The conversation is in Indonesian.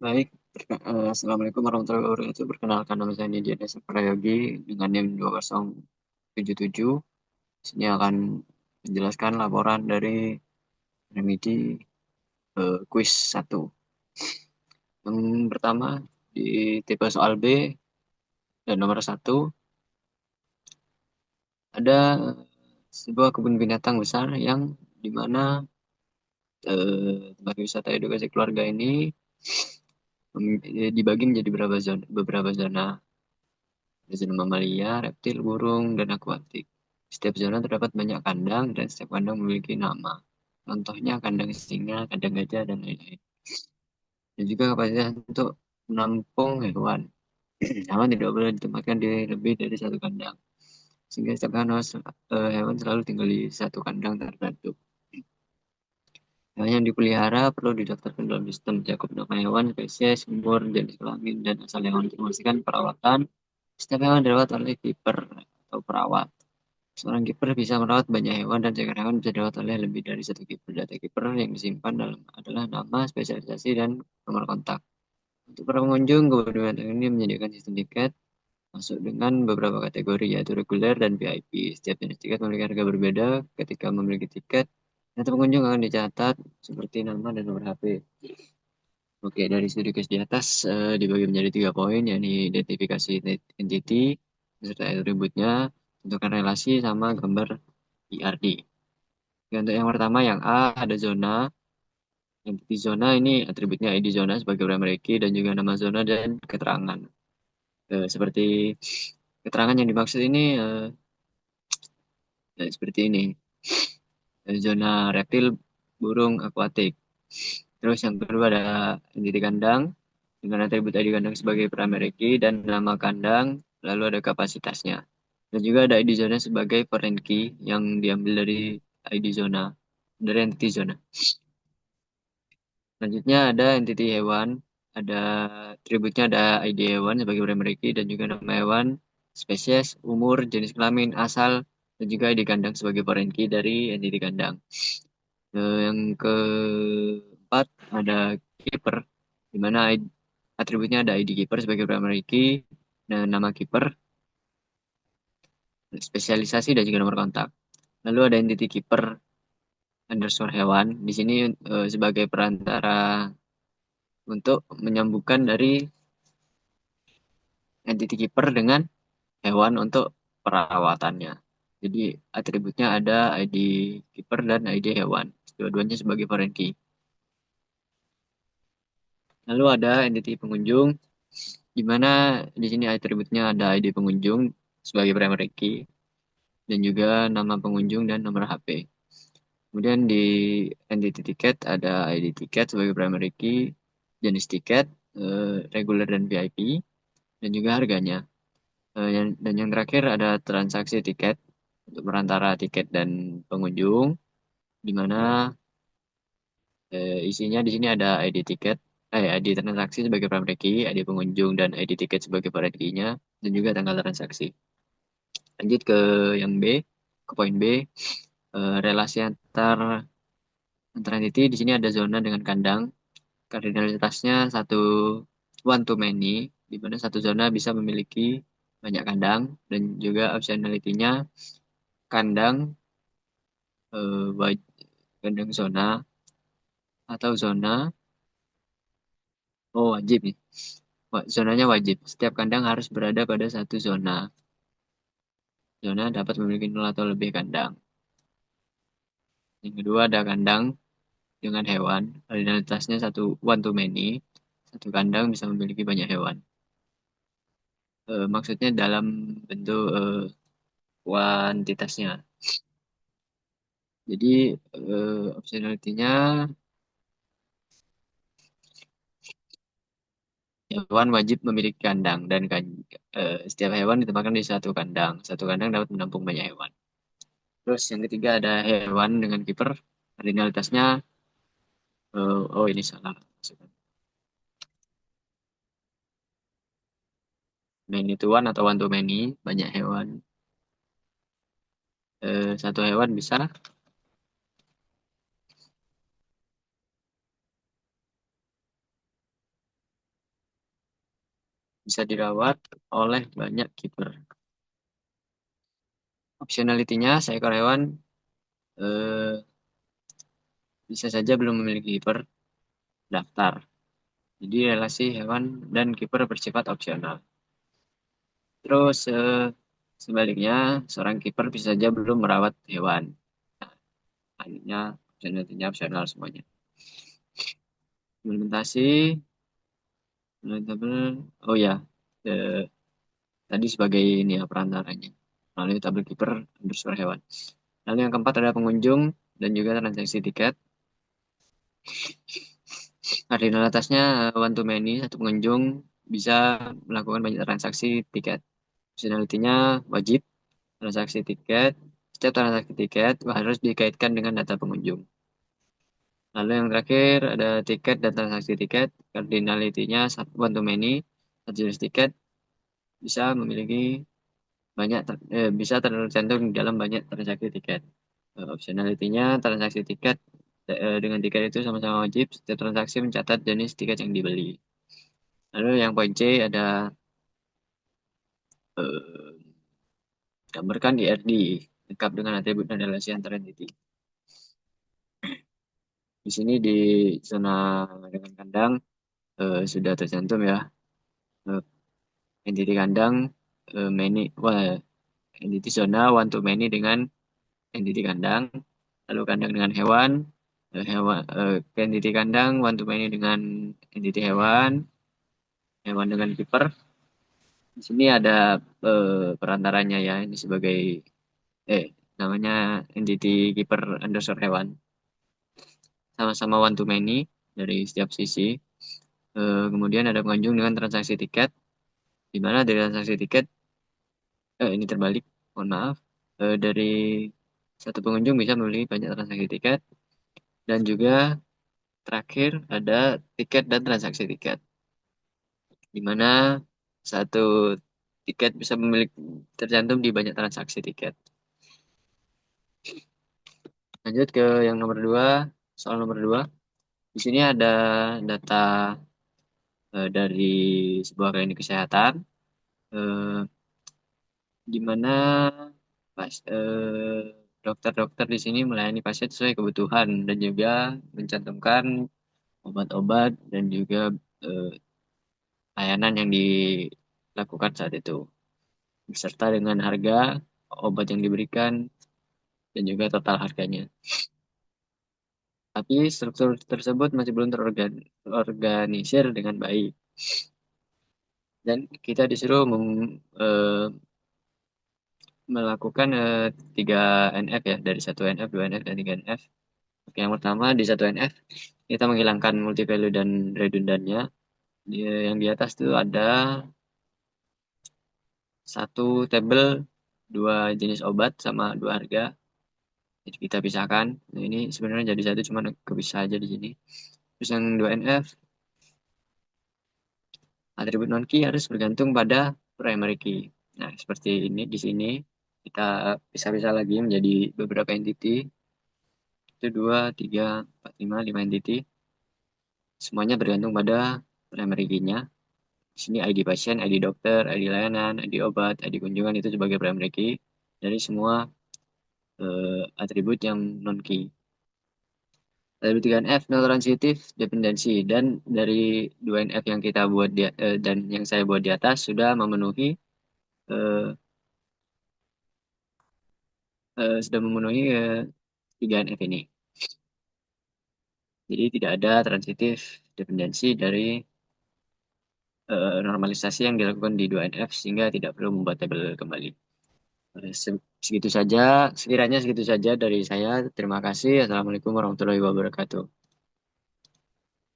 Baik, Assalamualaikum warahmatullahi wabarakatuh. Perkenalkan nama saya Nidya Desa Prayogi dengan NIM 2077. Di sini akan menjelaskan laporan dari remedi kuis 1. Yang pertama, di tipe soal B dan nomor 1, ada sebuah kebun binatang besar yang dimana tempat wisata edukasi keluarga ini dibagi menjadi beberapa zona. Ada zona mamalia, reptil, burung, dan akuatik. Setiap zona terdapat banyak kandang dan setiap kandang memiliki nama. Contohnya kandang singa, kandang gajah, dan lain-lain. Dan juga kapasitas untuk menampung hewan. Hewan tidak boleh ditempatkan di lebih dari satu kandang. Sehingga setiap hewan selalu tinggal di satu kandang tertentu. Hewan yang dipelihara perlu didaftarkan dalam sistem Jacob nama hewan, spesies, umur, jenis kelamin, dan asal hewan untuk memastikan perawatan. Setiap hewan dirawat oleh kiper atau perawat. Seorang kiper bisa merawat banyak hewan dan seekor hewan bisa dirawat oleh lebih dari satu kiper. Data kiper yang disimpan adalah nama, spesialisasi, dan nomor kontak. Untuk para pengunjung, kebun binatang ini menyediakan sistem tiket masuk dengan beberapa kategori yaitu reguler dan VIP. Setiap jenis tiket memiliki harga berbeda. Ketika memiliki tiket, data pengunjung akan dicatat seperti nama dan nomor HP. Oke, dari studi case di atas dibagi menjadi 3 poin, yakni identifikasi entity beserta atributnya, tentukan relasi sama gambar IRD. Oke, untuk yang pertama, yang A, ada zona. Entity zona ini atributnya ID zona sebagai primary key dan juga nama zona dan keterangan. Seperti keterangan yang dimaksud ini seperti ini. Zona reptil, burung, akuatik. Terus yang kedua ada entity kandang dengan atribut ID kandang sebagai primary key dan nama kandang, lalu ada kapasitasnya. Dan juga ada ID zona sebagai foreign key yang diambil dari ID zona, dari entity zona. Selanjutnya ada entity hewan, ada atributnya ada ID hewan sebagai primary key dan juga nama hewan, spesies, umur, jenis kelamin, asal, dan juga ID kandang sebagai foreign key dari entity kandang. Yang keempat ada keeper, di mana atributnya ada ID keeper sebagai primary key dan nama keeper, spesialisasi, dan juga nomor kontak. Lalu ada entity keeper underscore hewan. Di sini sebagai perantara untuk menyambungkan dari entity keeper dengan hewan untuk perawatannya. Jadi atributnya ada ID keeper dan ID hewan. Dua-duanya sebagai foreign key. Lalu ada entity pengunjung, di mana di sini atributnya ada ID pengunjung sebagai primary key dan juga nama pengunjung dan nomor HP. Kemudian di entity tiket ada ID tiket sebagai primary key, jenis tiket, reguler dan VIP, dan juga harganya. Dan yang terakhir ada transaksi tiket untuk perantara tiket dan pengunjung, di mana isinya di sini ada ID tiket, ID transaksi sebagai primary key, ID pengunjung dan ID tiket sebagai foreign key-nya, dan juga tanggal transaksi. Lanjut ke yang B, ke poin B, relasi antar entity di sini ada zona dengan kandang. Kardinalitasnya satu one to many, di mana satu zona bisa memiliki banyak kandang dan juga optionality-nya kandang kandang zona atau zona wajib nih. Zonanya wajib. Setiap kandang harus berada pada satu zona. Zona dapat memiliki nol atau lebih kandang. Yang kedua ada kandang dengan hewan. Kardinalitasnya satu one to many. Satu kandang bisa memiliki banyak hewan. Maksudnya dalam bentuk kuantitasnya. Jadi optionality-nya hewan wajib memiliki kandang dan setiap hewan ditempatkan di satu kandang. Satu kandang dapat menampung banyak hewan. Terus yang ketiga ada hewan dengan kiper. Kardinalitasnya ini salah. Many to one atau one to many, banyak hewan. Satu hewan bisa bisa dirawat oleh banyak kiper. Optionality-nya, seekor hewan eh, bisa saja belum memiliki kiper daftar. Jadi relasi hewan dan kiper bersifat opsional. Terus sebaliknya, seorang kiper bisa saja belum merawat hewan. Akhirnya optionality-nya opsional semuanya. Implementasi, oh ya, eh, tadi sebagai ini ya perantaranya. Melalui tabel kiper underscore hewan. Lalu yang keempat ada pengunjung dan juga transaksi tiket. Kardinalitasnya one to many, satu pengunjung bisa melakukan banyak transaksi tiket. Optionality-nya wajib transaksi tiket. Setiap transaksi tiket harus dikaitkan dengan data pengunjung. Lalu yang terakhir ada tiket dan transaksi tiket. Cardinality-nya one to many. Satu jenis tiket bisa memiliki bisa tercantum di dalam banyak transaksi tiket. Optionality-nya transaksi tiket dengan tiket itu sama-sama wajib. Setiap transaksi mencatat jenis tiket yang dibeli. Lalu yang poin C ada eh, gambarkan IRD lengkap dengan atribut dan relasi antar entity. Di sini di zona dengan kandang sudah tercantum ya eh, entity kandang many entity zona one to many dengan entity kandang, lalu kandang dengan hewan, entity kandang one to many dengan entity hewan, hewan dengan kiper. Di sini ada perantaranya ya, ini sebagai eh namanya entity kiper underscore hewan. Sama-sama one to many dari setiap sisi. Kemudian ada pengunjung dengan transaksi tiket, di mana dari transaksi tiket, ini terbalik, mohon maaf, dari satu pengunjung bisa membeli banyak transaksi tiket, dan juga terakhir ada tiket dan transaksi tiket, di mana satu tiket bisa memiliki tercantum di banyak transaksi tiket. Lanjut ke yang nomor dua, soal nomor dua. Di sini ada data dari sebuah klinik kesehatan, eh, di mana dokter-dokter di sini melayani pasien sesuai kebutuhan dan juga mencantumkan obat-obat dan juga eh, layanan yang dilakukan saat itu, beserta dengan harga obat yang diberikan dan juga total harganya. Tapi struktur tersebut masih belum terorganisir dengan baik. Dan kita disuruh melakukan 3 NF ya, dari 1 NF, 2 NF, dan 3 NF. Oke, yang pertama di 1 NF, kita menghilangkan multi value dan redundannya. Yang di atas itu ada satu tabel, 2 jenis obat sama 2 harga. Jadi kita pisahkan. Nah, ini sebenarnya jadi satu, cuma kepisah aja di sini. Terus yang 2 NF, atribut non key harus bergantung pada primary key. Nah, seperti ini di sini kita pisah-pisah lagi menjadi beberapa entity. Itu 2, 3, 4, 5, 5 entity. Semuanya bergantung pada primary key-nya. Di sini ID pasien, ID dokter, ID layanan, ID obat, ID kunjungan itu sebagai primary key dari semua atribut yang non key. Atribut 3NF non transitif dependensi, dan dari 2NF yang kita buat dan yang saya buat di atas sudah memenuhi eh, 3NF ini. Jadi tidak ada transitif dependensi dari normalisasi yang dilakukan di 2NF, sehingga tidak perlu membuat tabel kembali. Segitu saja, sekiranya segitu saja dari saya. Terima kasih. Assalamualaikum warahmatullahi wabarakatuh.